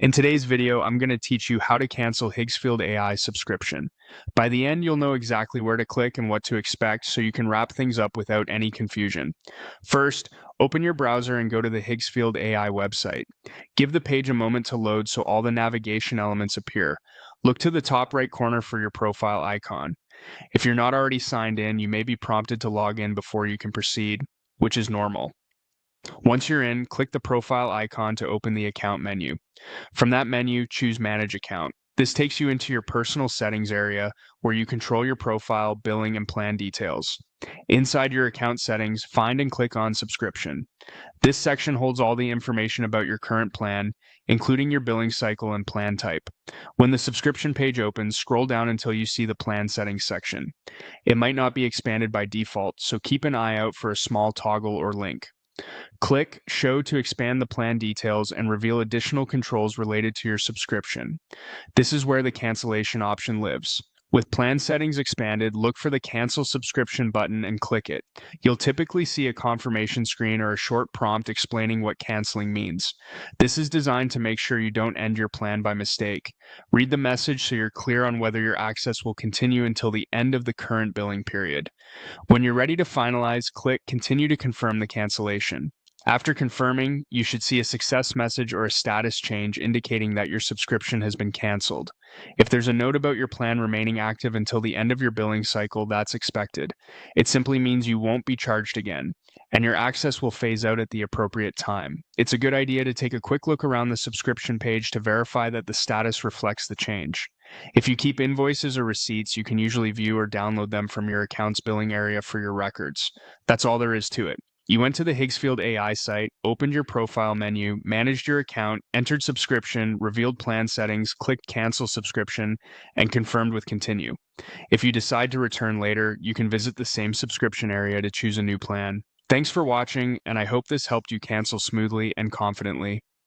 In today's video, I'm going to teach you how to cancel Higgsfield AI subscription. By the end, you'll know exactly where to click and what to expect so you can wrap things up without any confusion. First, open your browser and go to the Higgsfield AI website. Give the page a moment to load so all the navigation elements appear. Look to the top right corner for your profile icon. If you're not already signed in, you may be prompted to log in before you can proceed, which is normal. Once you're in, click the profile icon to open the account menu. From that menu, choose Manage Account. This takes you into your personal settings area where you control your profile, billing, and plan details. Inside your account settings, find and click on Subscription. This section holds all the information about your current plan, including your billing cycle and plan type. When the subscription page opens, scroll down until you see the Plan Settings section. It might not be expanded by default, so keep an eye out for a small toggle or link. Click Show to expand the plan details and reveal additional controls related to your subscription. This is where the cancellation option lives. With plan settings expanded, look for the Cancel Subscription button and click it. You'll typically see a confirmation screen or a short prompt explaining what canceling means. This is designed to make sure you don't end your plan by mistake. Read the message so you're clear on whether your access will continue until the end of the current billing period. When you're ready to finalize, click Continue to confirm the cancellation. After confirming, you should see a success message or a status change indicating that your subscription has been canceled. If there's a note about your plan remaining active until the end of your billing cycle, that's expected. It simply means you won't be charged again, and your access will phase out at the appropriate time. It's a good idea to take a quick look around the subscription page to verify that the status reflects the change. If you keep invoices or receipts, you can usually view or download them from your account's billing area for your records. That's all there is to it. You went to the Higgsfield AI site, opened your profile menu, managed your account, entered subscription, revealed plan settings, clicked cancel subscription, and confirmed with continue. If you decide to return later, you can visit the same subscription area to choose a new plan. Thanks for watching, and I hope this helped you cancel smoothly and confidently.